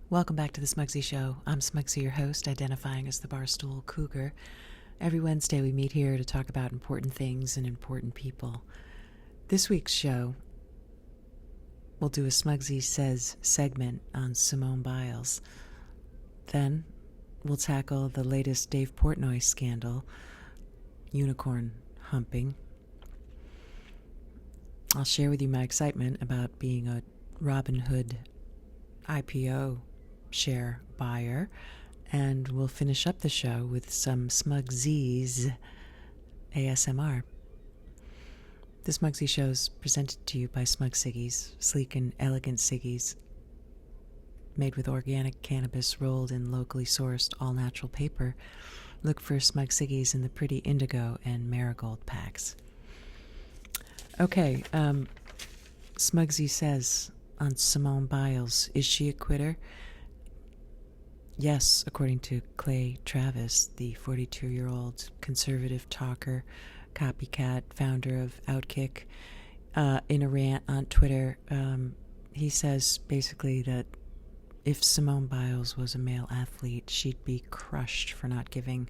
Welcome back to the Smugsy Show. I'm Smugsy, your host, identifying as the barstool Cougar. Every Wednesday we meet here to talk about important things and important people. This week's show, we'll do a Smugsy Says segment on Simone Biles. Then we'll tackle the latest Dave Portnoy scandal, unicorn humping. I'll share with you my excitement about being a Robinhood IPO share buyer, and we'll finish up the show with some Smugsy's ASMR. The Smugsy Show is presented to you by Smug Ciggies, sleek and elegant ciggies made with organic cannabis rolled in locally sourced all-natural paper. Look for Smug Ciggies in the pretty indigo and marigold packs. Okay, Smugsy Says on Simone Biles, is she a quitter? Yes, according to Clay Travis, the 42-year-old conservative talker, copycat, founder of Outkick, in a rant on Twitter, he says basically that if Simone Biles was a male athlete, she'd be crushed for not giving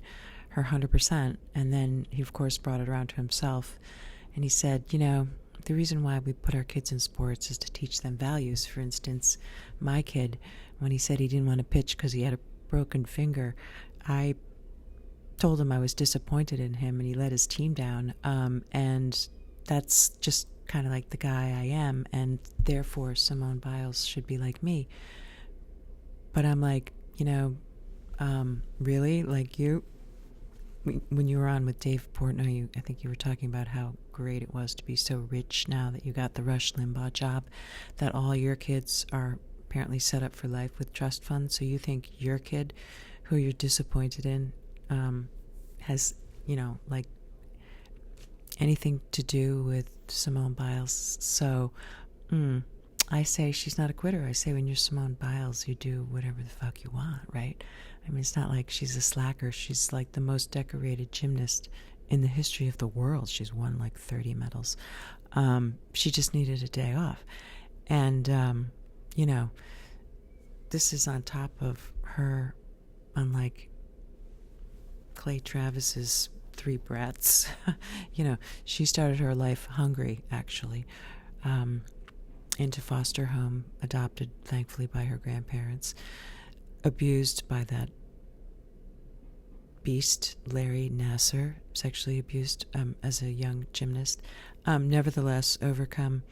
her 100%. And then he, of course, brought it around to himself. And he said, you know, the reason why we put our kids in sports is to teach them values. For instance, my kid, when he said he didn't want to pitch because he had a broken finger, I told him I was disappointed in him, and he let his team down. And that's just kind of like the guy I am, and therefore Simone Biles should be like me. But I'm like, you know, really? Like you? When you were on with Dave Portnoy, I think you were talking about how great it was to be so rich now that you got the Rush Limbaugh job, that all your kids are apparently set up for life with trust funds. So you think your kid, who you're disappointed in, has, you know, like anything to do with Simone Biles. So I say she's not a quitter. I say when you're Simone Biles, you do whatever the fuck you want, right? I mean, it's not like she's a slacker. She's like the most decorated gymnast in the history of the world. She's won like 30 medals. She just needed a day off. And, you know, this is on top of her, unlike Clay Travis's three brats. You know, she started her life hungry, actually, into foster home, adopted, thankfully, by her grandparents, abused by that beast, Larry Nassar, sexually abused as a young gymnast, nevertheless overcome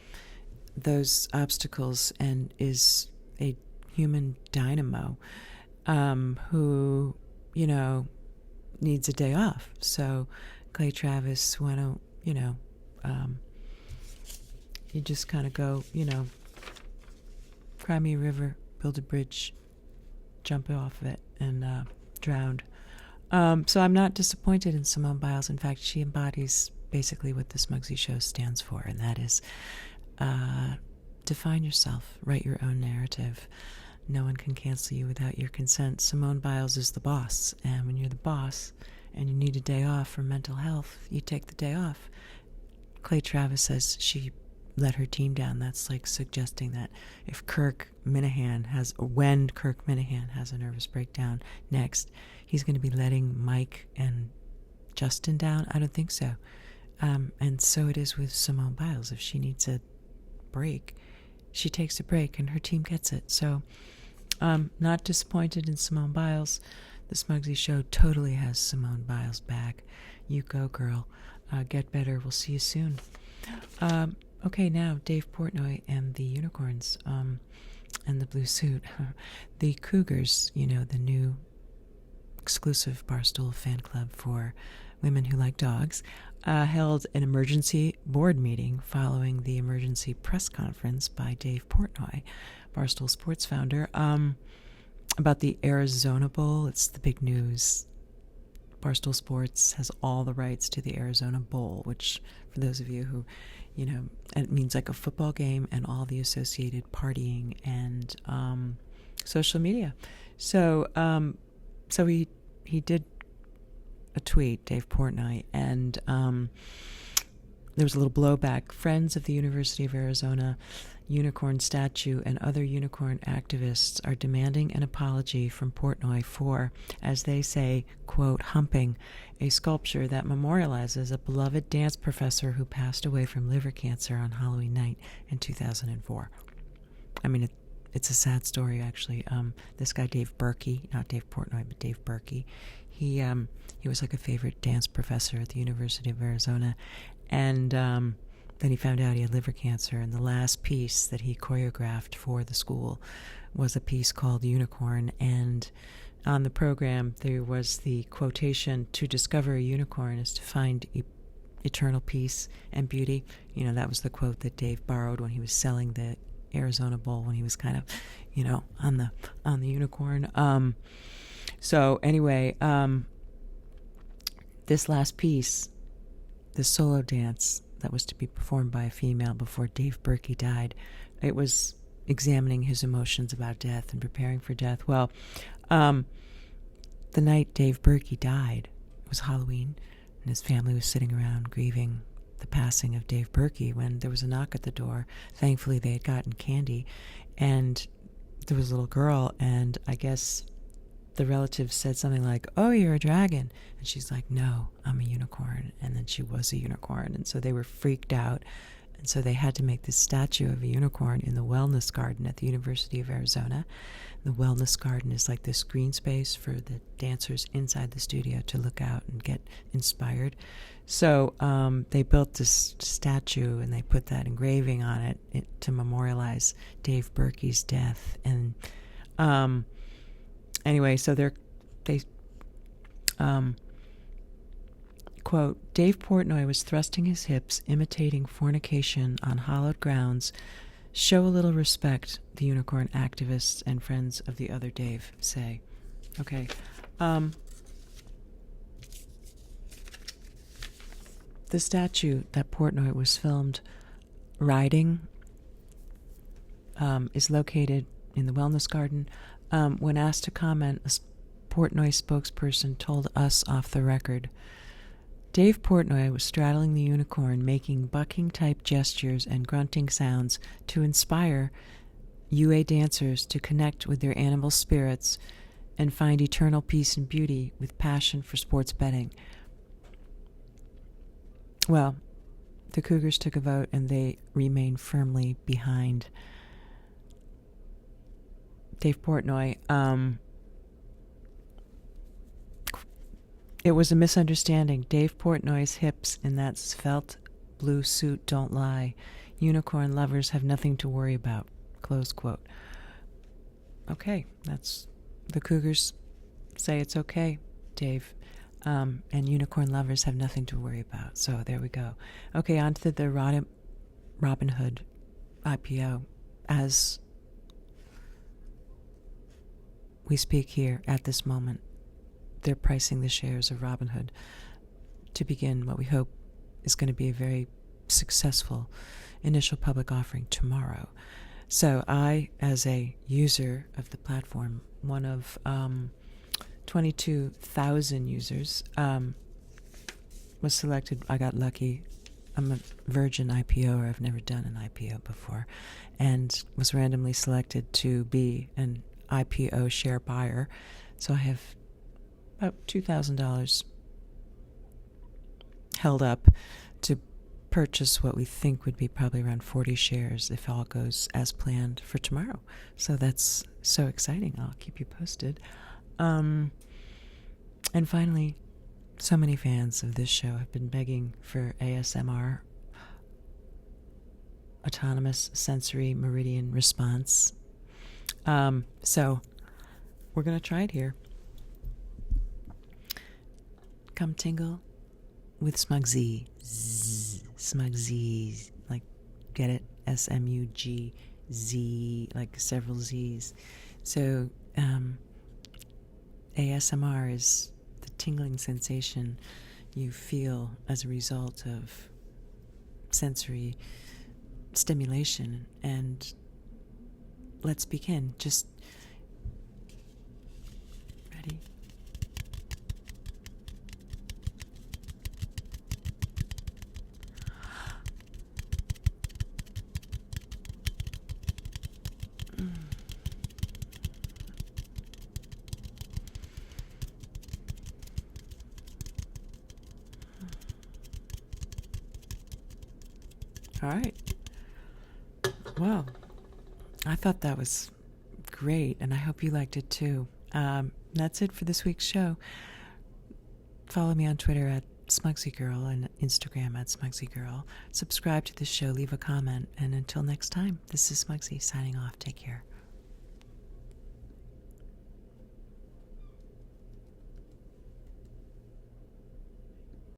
those obstacles and is a human dynamo who, you know, needs a day off. So Clay Travis went out, you know, you just kind of go, you know, cry me a river, build a bridge, jump off of it, and drowned. So I'm not disappointed in Simone Biles. In fact, she embodies basically what the Smugsy Show stands for, and that is define yourself, write your own narrative. No one can cancel you without your consent. Simone Biles is the boss, and when you're the boss and you need a day off for mental health, you take the day off. Clay Travis says she let her team down. That's like suggesting that if when Kirk Minahan has a nervous breakdown next, he's going to be letting Mike and Justin down. I don't think so. And so it is with Simone Biles. If she needs a break, she takes a break and her team gets it. So not disappointed in Simone Biles. The Smugsy Show totally has Simone Biles back. You go, girl. Get better. We'll see you soon. Okay, now Dave Portnoy and the unicorns and the blue suit. The Cougars, you know, the new exclusive barstool fan club for women who like dogs, held an emergency board meeting following the emergency press conference by Dave Portnoy, Barstool Sports founder, about the Arizona Bowl. It's the big news. Barstool Sports has all the rights to the Arizona Bowl, which, for those of you who, you know, it means like a football game and all the associated partying and social media. So he did a tweet, Dave Portnoy, and there was a little blowback. Friends of the University of Arizona unicorn statue and other unicorn activists are demanding an apology from Portnoy for, as they say, quote, humping a sculpture that memorializes a beloved dance professor who passed away from liver cancer on Halloween night in 2004. I mean, it's a sad story, actually. This guy, Dave Berkey, not Dave Portnoy, but Dave Berkey, he was like a favorite dance professor at the University of Arizona, and then he found out he had liver cancer, and the last piece that he choreographed for the school was a piece called Unicorn, and on the program there was the quotation, "To discover a unicorn is to find eternal peace and beauty." You know, that was the quote that Dave borrowed when he was selling the Arizona Bowl, when he was kind of, on the unicorn. So anyway, this last piece, the solo dance that was to be performed by a female before Dave Berkey died, it was examining his emotions about death and preparing for death. Well, the night Dave Berkey died, it was Halloween, and his family was sitting around grieving the passing of Dave Berkey when there was a knock at the door. Thankfully, they had gotten candy, and there was a little girl, and I guess the relatives said something like, "Oh, you're a dragon." And she's like, "No, I'm a unicorn." And then she was a unicorn. And so they were freaked out. And so they had to make this statue of a unicorn in the Wellness Garden at the University of Arizona. The Wellness Garden is like this green space for the dancers inside the studio to look out and get inspired. So they built this statue, and they put that engraving on it to memorialize Dave Berkey's death. And anyway, so they quote, "Dave Portnoy was thrusting his hips, imitating fornication on hallowed grounds. Show a little respect," the unicorn activists and friends of the other Dave say. Okay. The statue that Portnoy was filmed riding is located in the Wellness Garden. When asked to comment, a Portnoy spokesperson told us off the record, "Dave Portnoy was straddling the unicorn, making bucking-type gestures and grunting sounds to inspire UA dancers to connect with their animal spirits and find eternal peace and beauty with passion for sports betting." Well, the Cougars took a vote, and they remain firmly behind Dave Portnoy. It was a misunderstanding. Dave Portnoy's hips in that svelte blue suit don't lie. Unicorn lovers have nothing to worry about. Close quote. Okay, that's the Cougars say it's okay, Dave. And unicorn lovers have nothing to worry about. So there we go. Okay, on to the Robinhood IPO. As we speak here at this moment, they're pricing the shares of Robinhood to begin what we hope is going to be a very successful initial public offering tomorrow. So I, as a user of the platform, one of 22,000 users, was selected. I got lucky. I'm a virgin IPOer. I've never done an IPO before, and was randomly selected to be an IPO share buyer. So I have about $2,000 held up to purchase what we think would be probably around 40 shares if all goes as planned for tomorrow. So that's so exciting. I'll keep you posted. And finally, so many fans of this show have been begging for ASMR, autonomous sensory meridian response. So we're going to try it here. Come tingle with Smugsy. Smugsy. Like, get it? SMUGZ, like several Z's. So ASMR is the tingling sensation you feel as a result of sensory stimulation. And let's begin. Just ready? All right. Well, I thought that was great, and I hope you liked it too. That's it for this week's show. Follow me on Twitter at SmugsyGirl and Instagram at SmugsyGirl. Subscribe to the show, leave a comment, and until next time, this is Smugsy signing off. Take care.